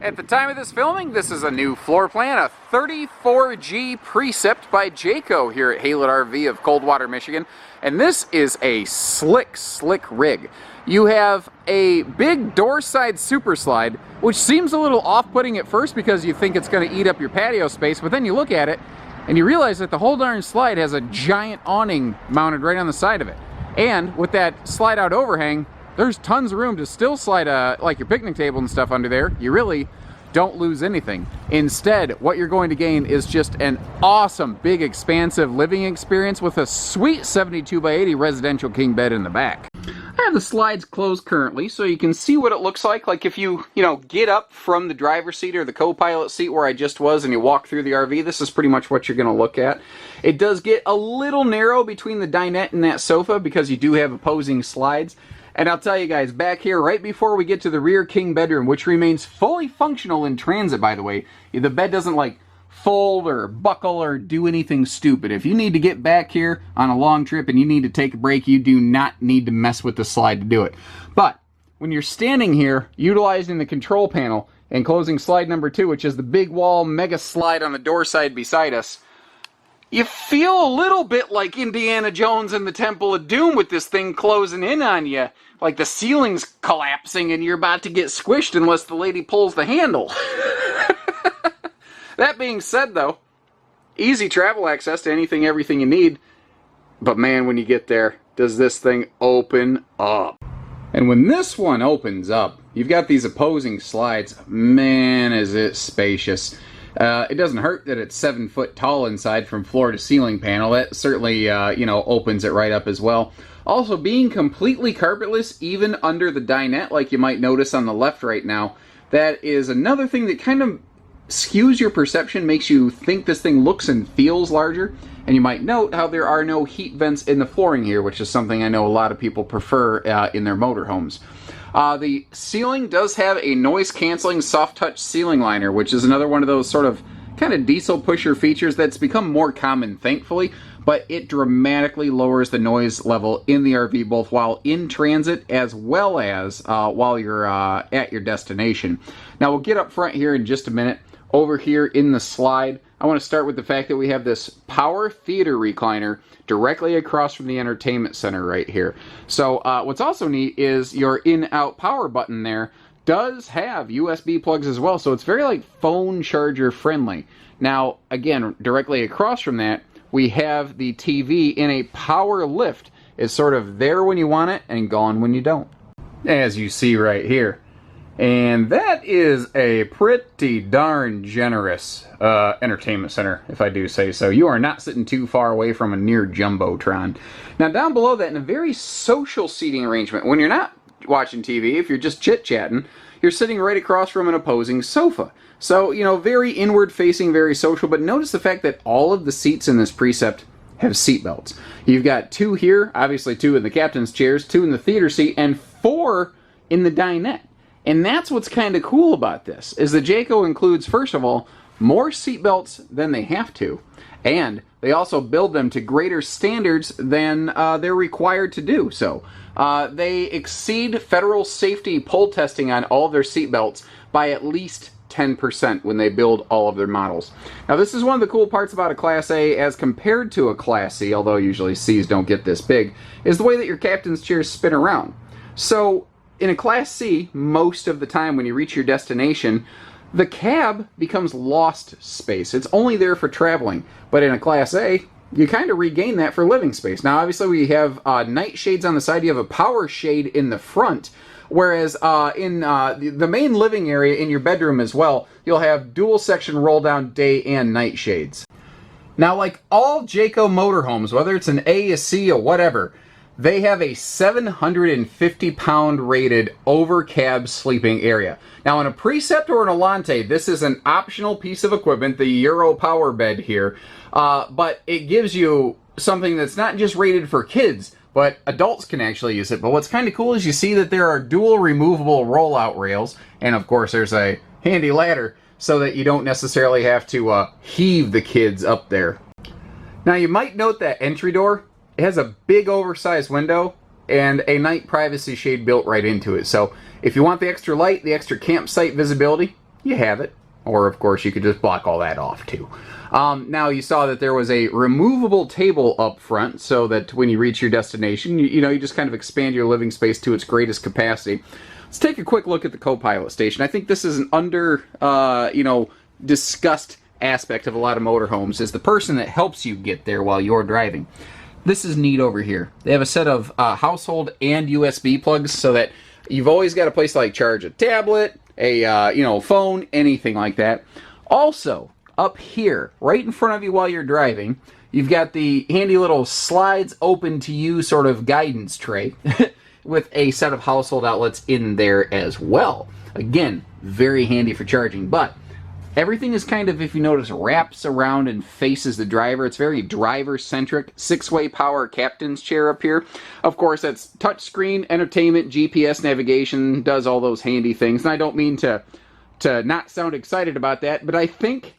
At the time of this filming, this is a new floor plan, a 34G Precept by Jayco here at Haylett RV of Coldwater, Michigan. And this is a slick rig. You have a big door side super slide, which seems a little off-putting at first because you think it's going to eat up your patio space, but then you look at it and you realize that the whole darn slide has a giant awning mounted right on the side of it. And with that slide out overhang, there's tons of room to still slide like your picnic table and stuff under there. You really don't lose anything. Instead, what you're going to gain is just an awesome, big, expansive living experience with a sweet 72 by 80 residential king bed in the back. I have the slides closed currently so you can see what it looks like if you get up from the driver's seat or the co-pilot seat where I just was and you walk through the RV. This is pretty much what you're going to look at. It does get a little narrow between the dinette and that sofa because you do have opposing slides. And I'll tell you guys, back here, right before we get to the rear king bedroom, which remains fully functional in transit, by the way, the bed doesn't like fold or buckle or do anything stupid. If you need to get back here on a long trip and you need to take a break, you do not need to mess with the slide to do it. But when you're standing here, utilizing the control panel and closing slide number 2, which is the big wall mega slide on the door side beside us, you feel a little bit like Indiana Jones in the Temple of Doom with this thing closing in on you. Like the ceiling's collapsing and you're about to get squished unless the lady pulls the handle. That being said, though, easy travel access to anything, everything you need. But man, when you get there, does this thing open up. And when this one opens up, you've got these opposing slides. Man, is it spacious. It doesn't hurt that it's 7 foot tall inside from floor to ceiling panel. That certainly, opens it right up as well. Also, being completely carpetless, even under the dinette, like you might notice on the left right now, that is another thing that kind of skews your perception, makes you think this thing looks and feels larger. And you might note how there are no heat vents in the flooring here, which is something I know a lot of people prefer in their motorhomes. The ceiling does have a noise-canceling soft-touch ceiling liner, which is another one of those sort of kind of diesel pusher features that's become more common, thankfully, but it dramatically lowers the noise level in the RV, both while in transit as well as while you're at your destination. Now, we'll get up front here in just a minute. Over here in the slide, I want to start with the fact that we have this power theater recliner directly across from the entertainment center right here. So what's also neat is your in-out power button there does have USB plugs as well, so it's very like phone charger friendly. Now, again, directly across from that, we have the TV in a power lift. It's sort of there when you want it and gone when you don't, as you see right here. And that is a pretty darn generous entertainment center, if I do say so. You are not sitting too far away from a near jumbotron. Now, down below that, in a very social seating arrangement, when you're not watching TV, if you're just chit-chatting, you're sitting right across from an opposing sofa. So, very inward-facing, very social, but notice the fact that all of the seats in this Precept have seat belts. You've got 2 here, obviously 2 in the captain's chairs, 2 in the theater seat, and 4 in the dinette. And that's what's kind of cool about this, is that Jayco includes, first of all, more seat belts than they have to. And they also build them to greater standards than they're required to do so. They exceed federal safety pull testing on all of their seat belts by at least 10% when they build all of their models. Now, this is one of the cool parts about a Class A as compared to a Class C, although usually C's don't get this big, is the way that your captain's chairs spin around. So, in a Class C, most of the time when you reach your destination, the cab becomes lost space. It's only there for traveling. But in a Class A, you kind of regain that for living space. Now, obviously, we have night shades on the side. You have a power shade in the front. Whereas in the main living area in your bedroom as well, you'll have dual section roll down day and night shades. Now, like all Jayco motorhomes, whether it's an A, a C, or whatever, they have a 750-pound rated over-cab sleeping area. Now, in a Precept or an Alante, this is an optional piece of equipment, the Euro power bed here, but it gives you something that's not just rated for kids, but adults can actually use it. But what's kind of cool is you see that there are dual removable rollout rails, and of course there's a handy ladder so that you don't necessarily have to heave the kids up there. Now, you might note that entry door, it has a big oversized window and a night privacy shade built right into it. So if you want the extra light, the extra campsite visibility, you have it. Or, of course, you could just block all that off, too. Now, you saw that there was a removable table up front, so that when you reach your destination, you just kind of expand your living space to its greatest capacity. Let's take a quick look at the Copilot Station. I think this is an discussed aspect of a lot of motorhomes, is the person that helps you get there while you're driving. This is neat over here. They have a set of household and USB plugs, so that you've always got a place to charge a tablet, a phone, anything like that. Also, up here, right in front of you while you're driving, you've got the handy little slides open to you sort of guidance tray with a set of household outlets in there as well. Again, very handy for charging, but everything is kind of, if you notice, wraps around and faces the driver. It's very driver-centric. 6-way power captain's chair up here. Of course, that's touchscreen, entertainment, GPS navigation, does all those handy things. And I don't mean to not sound excited about that, but I think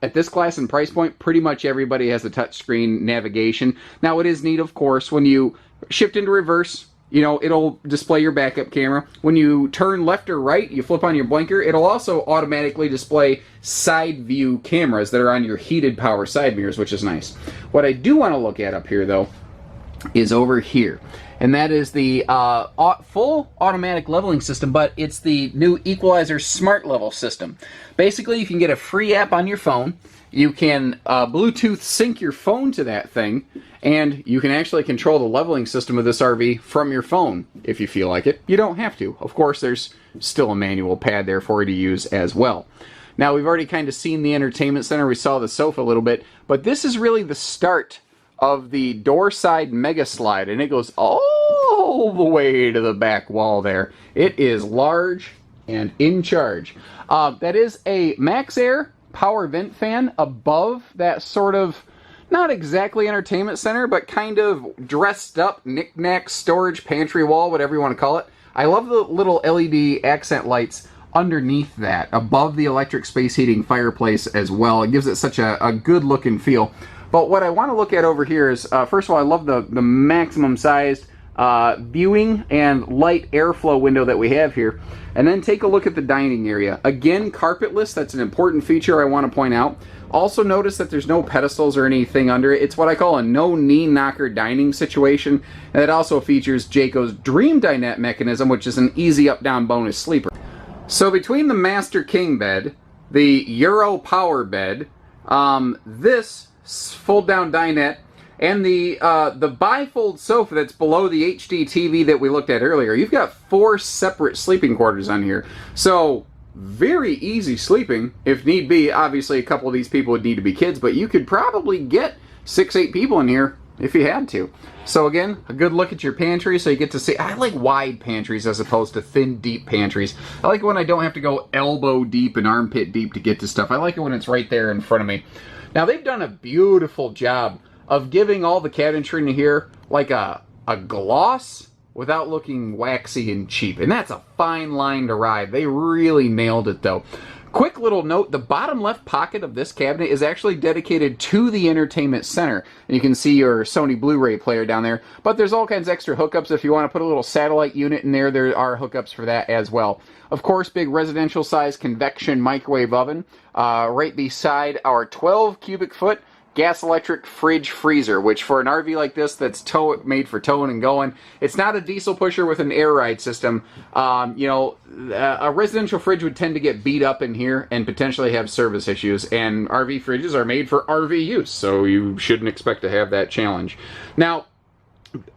at this class and price point, pretty much everybody has a touchscreen navigation. Now, it is neat, of course, when you shift into reverse, it'll display your backup camera. When you turn left or right, you flip on your blinker, it'll also automatically display side view cameras that are on your heated power side mirrors, which is nice. What I do want to look at up here, though, is over here. And that is the full automatic leveling system, but it's the new Equalizer Smart Level system. Basically, you can get a free app on your phone. You can Bluetooth sync your phone to that thing, and you can actually control the leveling system of this RV from your phone if you feel like it. You don't have to. Of course, there's still a manual pad there for you to use as well. Now, we've already kind of seen the entertainment center. We saw the sofa a little bit, but this is really the start of the door side mega slide, and it goes all the way to the back wall there. It is large and in charge. That is a Max Air power vent fan above that sort of, not exactly entertainment center, but kind of dressed up knick-knack storage pantry wall, whatever you want to call it. I love the little LED accent lights underneath that, above the electric space heating fireplace as well. It gives it such a good look and feel. But what I want to look at over here is, first of all, I love the maximum sized viewing and light airflow window that we have here. And then take a look at the dining area. Again, carpetless. That's an important feature I want to point out. Also notice that there's no pedestals or anything under it. It's what I call a no knee knocker dining situation. And it also features Jayco's Dream Dinette mechanism, which is an easy up-down bonus sleeper. So between the Master King bed, the Euro Power bed, this fold-down dinette, and the bifold sofa that's below the HD TV that we looked at earlier, you've got 4 separate sleeping quarters on here. So, very easy sleeping, if need be. Obviously, a couple of these people would need to be kids, but you could probably get 6-8 people in here if you had to. So again, a good look at your pantry, so you get to see. I like wide pantries as opposed to thin, deep pantries. I like it when I don't have to go elbow deep and armpit deep to get to stuff. I like it when it's right there in front of me. Now, they've done a beautiful job of giving all the cabinetry in here like a gloss without looking waxy and cheap. And that's a fine line to ride. They really nailed it, though. Quick little note, the bottom left pocket of this cabinet is actually dedicated to the entertainment center. And you can see your Sony Blu-ray player down there. But there's all kinds of extra hookups. If you want to put a little satellite unit in there, there are hookups for that as well. Of course, big residential size convection microwave oven right beside our 12 cubic foot gas electric fridge freezer, which for an RV like this that's made for towing and going, it's not a diesel pusher with an air ride system. A residential fridge would tend to get beat up in here and potentially have service issues, and RV fridges are made for RV use, so you shouldn't expect to have that challenge. Now,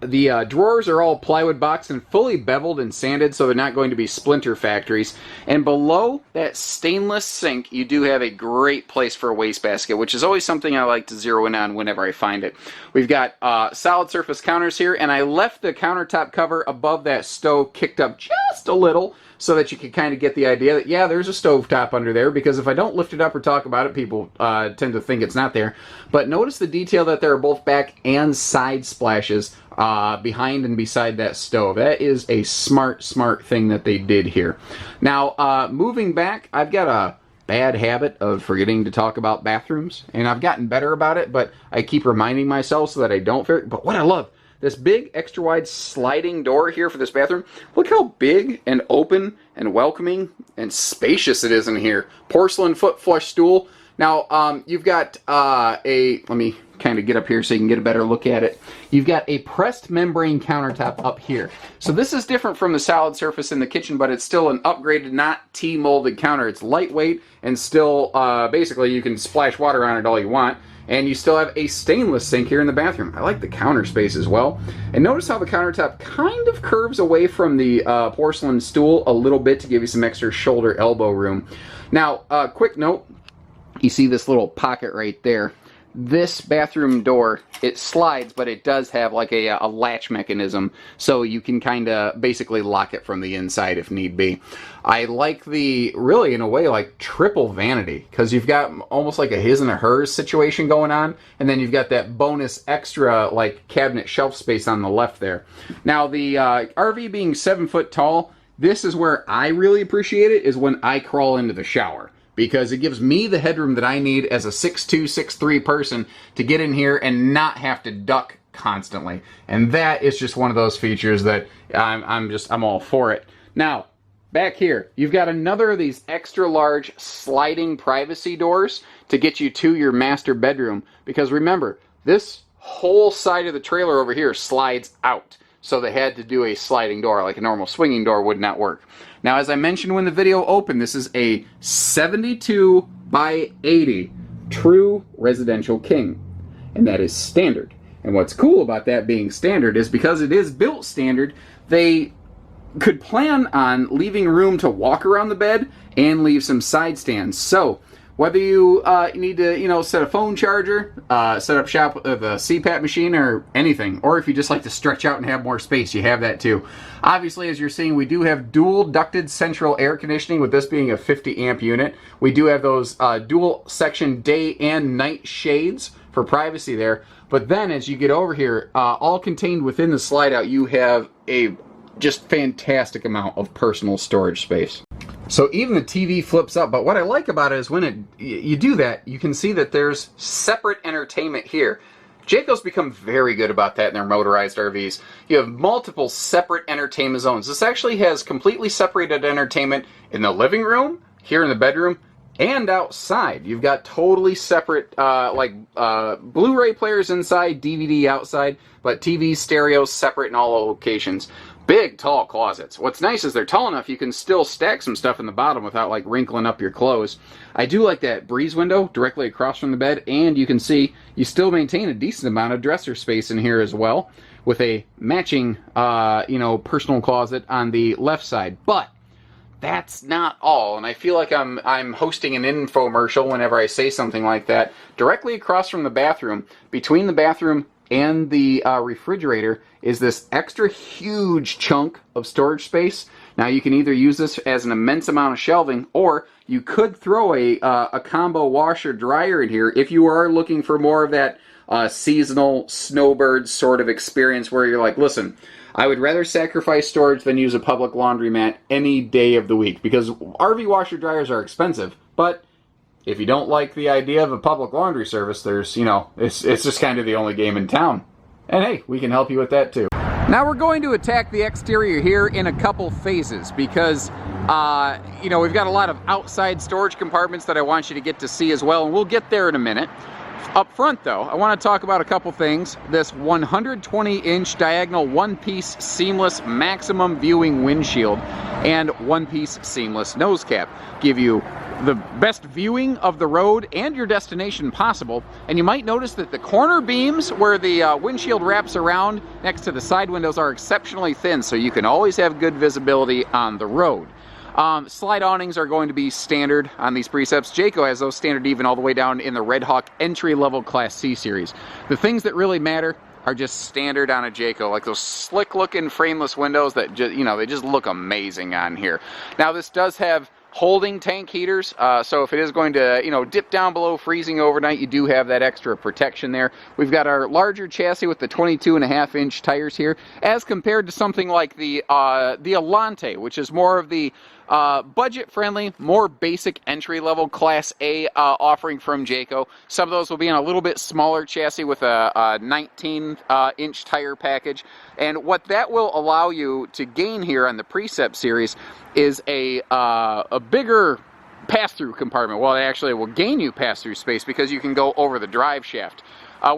the drawers are all plywood boxed and fully beveled and sanded, so they're not going to be splinter factories. And below that stainless sink, you do have a great place for a wastebasket, which is always something I like to zero in on whenever I find it. We've got solid surface counters here, and I left the countertop cover above that stove kicked up just a little so that you can kind of get the idea that, yeah, there's a stovetop under there, because if I don't lift it up or talk about it, people tend to think it's not there. But notice the detail that there are both back and side splashes behind and beside that stove. That is a smart thing that they did here. Now, moving back, I've got a bad habit of forgetting to talk about bathrooms, and I've gotten better about it, but I keep reminding myself so that I don't. But what I love, this big extra wide sliding door here for this bathroom. Look how big and open and welcoming and spacious it is in here. Porcelain foot flush stool. Now, you've got let me kind of get up here so you can get a better look at it. You've got a pressed membrane countertop up here. So this is different from the solid surface in the kitchen, but it's still an upgraded, not T-molded counter. It's lightweight and still, basically, you can splash water on it all you want. And you still have a stainless sink here in the bathroom. I like the counter space as well. And notice how the countertop kind of curves away from the porcelain stool a little bit to give you some extra shoulder elbow room. Now, quick note, you see this little pocket right there. This bathroom door, it slides, but it does have like a latch mechanism, so you can kind of basically lock it from the inside if need be. I like the, really in a way, like triple vanity, because you've got almost like a his and a hers situation going on, and then you've got that bonus extra like cabinet shelf space on the left there. Now the RV being 7 foot tall, this is where I really appreciate it, is when I crawl into the shower. Because it gives me the headroom that I need as a 6'2", 6'3" person to get in here and not have to duck constantly. And that is just one of those features that I'm all for it. Now, back here, you've got another of these extra large sliding privacy doors to get you to your master bedroom. Because remember, this whole side of the trailer over here slides out. So they had to do a sliding door, like a normal swinging door would not work. Now, as I mentioned when the video opened, this is a 72 by 80 true residential king. And that is standard. And what's cool about that being standard is because it is built standard, they could plan on leaving room to walk around the bed and leave some side stands. So whether you need to, set a phone charger, set up shop with a CPAP machine or anything, or if you just like to stretch out and have more space, you have that too. Obviously, as you're seeing, we do have dual ducted central air conditioning, with this being a 50 amp unit. We do have those dual section day and night shades for privacy there. But then as you get over here, all contained within the slide out, you have a just fantastic amount of personal storage space. So even the TV flips up, but what I like about it is when you do that, you can see that there's separate entertainment here. Jayco's become very good about that in their motorized RVs. You have multiple separate entertainment zones. This actually has completely separated entertainment in the living room, here in the bedroom, and outside. You've got totally separate, Blu-ray players inside, DVD outside, but TV, stereos separate in all locations. Big, tall closets. What's nice is they're tall enough you can still stack some stuff in the bottom without like wrinkling up your clothes. I do like that breeze window directly across from the bed, and you can see you still maintain a decent amount of dresser space in here as well, with a matching, personal closet on the left side. But that's not all, and I feel like I'm hosting an infomercial whenever I say something like that. Directly across from the bathroom, between the bathroom and the refrigerator, is this extra huge chunk of storage space. Now you can either use this as an immense amount of shelving, or you could throw a combo washer dryer in here if you are looking for more of that seasonal snowbird sort of experience where you're like, listen, I would rather sacrifice storage than use a public laundromat any day of the week, because RV washer dryers are expensive. But if you don't like the idea of a public laundry service, there's, it's just kind of the only game in town. And hey, we can help you with that too. Now we're going to attack the exterior here in a couple phases because, we've got a lot of outside storage compartments that I want you to get to see as well, and we'll get there in a minute. Up front though, I want to talk about a couple things. This 120-inch diagonal one-piece seamless maximum viewing windshield and one-piece seamless nose cap give you the best viewing of the road and your destination possible. And you might notice that the corner beams where the windshield wraps around next to the side windows are exceptionally thin, so you can always have good visibility on the road. Slide awnings are going to be standard on these Precepts. Jayco has those standard even all the way down in the Red Hawk entry-level Class C series. The things that really matter are just standard on a Jayco, like those slick-looking frameless windows that just, they just look amazing on here. Now this does have holding tank heaters, so if it is going to, dip down below freezing overnight, you do have that extra protection there. We've got our larger chassis with the 22.5-inch tires here, as compared to something like the Alante, which is more of the budget-friendly, more basic entry-level Class A offering from Jayco. Some of those will be in a little bit smaller chassis with a 19-inch tire package. And what that will allow you to gain here on the Precept series is a bigger pass-through compartment. Well, actually, it will gain you pass-through space because you can go over the drive shaft.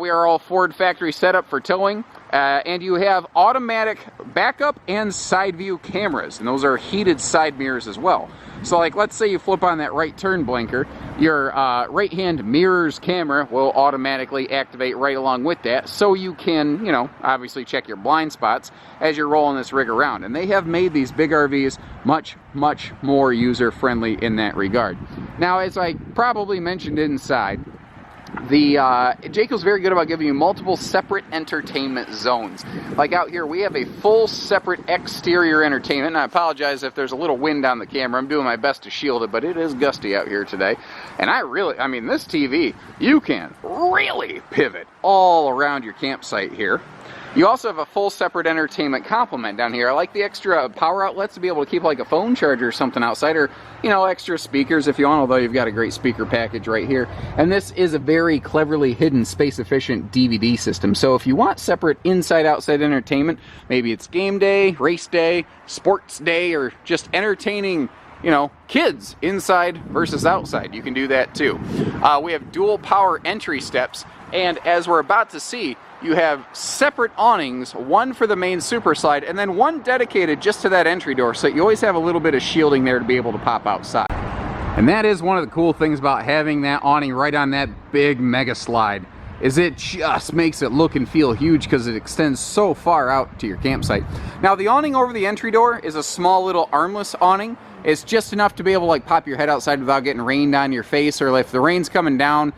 We are all Ford factory setup for towing, and you have automatic backup and side view cameras, and those are heated side mirrors as well. So like, let's say you flip on that right turn blinker, your right hand mirror's camera will automatically activate right along with that, so you can, you know, obviously check your blind spots as you're rolling this rig around. And they have made these big RVs much, much more user-friendly in that regard. Now, as I probably mentioned inside, the Jayco's very good about giving you multiple separate entertainment zones. Like out here, we have a full separate exterior entertainment, and I apologize if there's a little wind on the camera. I'm doing my best to shield it, but it is gusty out here today. And I mean, this TV, you can really pivot all around your campsite here. You also have a full separate entertainment complement down here. I like the extra power outlets to be able to keep like a phone charger or something outside, or, you know, extra speakers if you want, although you've got a great speaker package right here. And this is a very cleverly hidden, space-efficient DVD system. So if you want separate inside-outside entertainment, maybe it's game day, race day, sports day, or just entertaining, you know, kids inside versus outside, you can do that too. We have dual power entry steps, and as we're about to see, you have separate awnings, one for the main super slide, and then one dedicated just to that entry door, so you always have a little bit of shielding there to be able to pop outside. And that is one of the cool things about having that awning right on that big mega slide, is it just makes it look and feel huge because it extends so far out to your campsite. Now, the awning over the entry door is a small little armless awning. It's just enough to be able to like pop your head outside without getting rained on your face, or if the rain's coming down,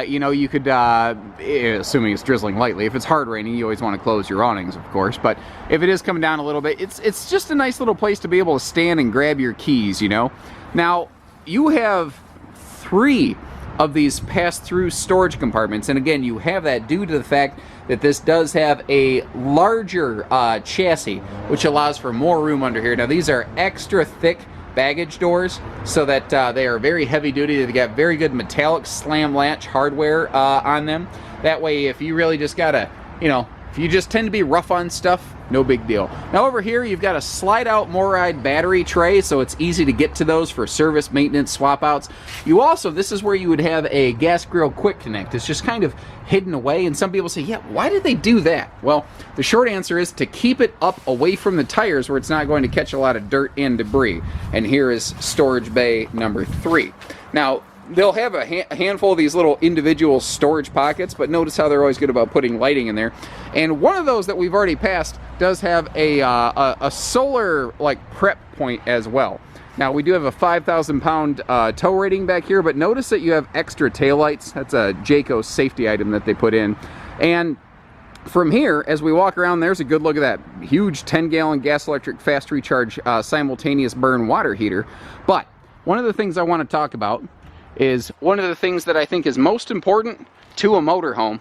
you know, you could, assuming it's drizzling lightly, if it's hard raining, you always want to close your awnings, of course, but if it is coming down a little bit, it's just a nice little place to be able to stand and grab your keys, you know. Now, you have 3 of these pass-through storage compartments, and again, you have that due to the fact that this does have a larger chassis, which allows for more room under here. Now, these are extra thick baggage doors, so that they are very heavy duty. They've got very good metallic slam latch hardware on them. That way, if you really just gotta, you know, if you just tend to be rough on stuff, no big deal. Now over here, you've got a slide out MORryde battery tray, so it's easy to get to those for service, maintenance, swap outs. You also, this is where you would have a gas grill quick connect. It's just kind of hidden away, and some people say, yeah, why did they do that? Well, the short answer is to keep it up away from the tires where it's not going to catch a lot of dirt and debris. And here is storage bay number 3. Now, they'll have a handful of these little individual storage pockets, but notice how they're always good about putting lighting in there. And one of those that we've already passed does have a solar like prep point as well. Now, we do have a 5,000 pound tow rating back here, but notice that you have extra taillights. That's a Jayco safety item that they put in. And from here, as we walk around, there's a good look at that huge 10-gallon gas electric fast recharge simultaneous burn water heater. But one of the things I want to talk about is one of the things that I think is most important to a motorhome,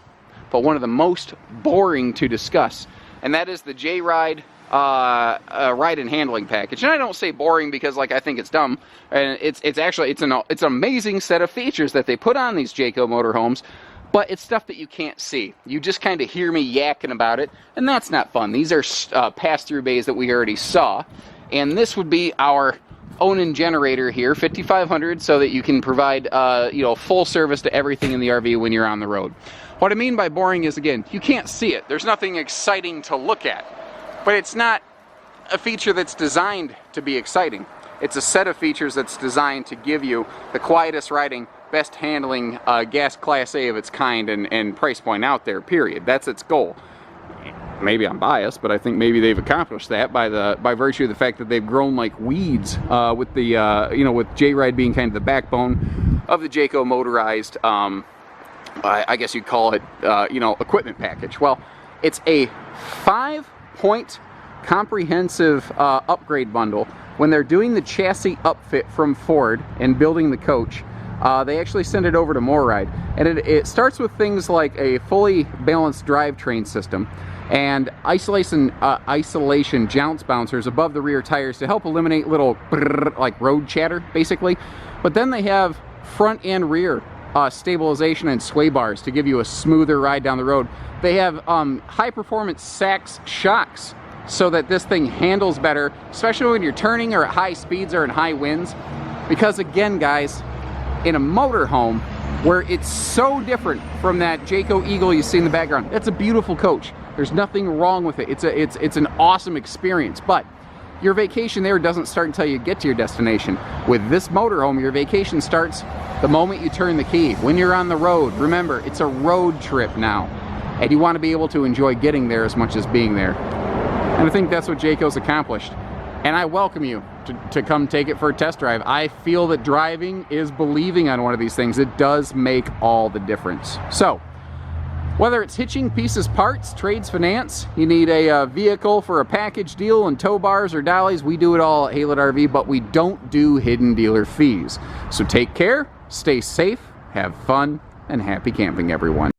but one of the most boring to discuss, and that is the J-Ride ride and handling package. And I don't say boring because like I think it's dumb, and it's actually an amazing set of features that they put on these Jayco motorhomes, but it's stuff that you can't see. You just kind of hear me yakking about it, and that's not fun. These are pass-through bays that we already saw, and this would be our Onan generator here, 5500, so that you can provide you know, full service to everything in the RV when you're on the road. What I mean by boring is, again, you can't see it. There's nothing exciting to look at. But it's not a feature that's designed to be exciting. It's a set of features that's designed to give you the quietest riding, best handling gas Class A of its kind and price point out there, period. That's its goal. Maybe I'm biased, but I think maybe they've accomplished that by virtue of the fact that they've grown like weeds with the you know, with J-Ride being kind of the backbone of the Jayco motorized I guess you'd call it you know, equipment package. Well, it's a 5-point comprehensive upgrade bundle. When they're doing the chassis upfit from Ford and building the coach, they actually send it over to MoreRide. And it starts with things like a fully balanced drivetrain system and isolation jounce bouncers above the rear tires to help eliminate little like road chatter, basically. But then they have front and rear stabilization and sway bars to give you a smoother ride down the road. They have high performance Sachs shocks so that this thing handles better, especially when you're turning or at high speeds or in high winds. Because again, guys, in a motorhome where it's so different from that Jayco Eagle you see in the background, that's a beautiful coach. There's nothing wrong with it. It's an awesome experience, but your vacation there doesn't start until you get to your destination. With this motorhome, your vacation starts the moment you turn the key. When you're on the road, remember, it's a road trip now, and you want to be able to enjoy getting there as much as being there. And I think that's what Jayco's accomplished. And I welcome you to come take it for a test drive. I feel that driving is believing on one of these things. It does make all the difference. So, whether it's hitching pieces, parts, trades, finance, you need a vehicle for a package deal and tow bars or dollies, we do it all at Haylett RV, but we don't do hidden dealer fees. So take care, stay safe, have fun, and happy camping, everyone.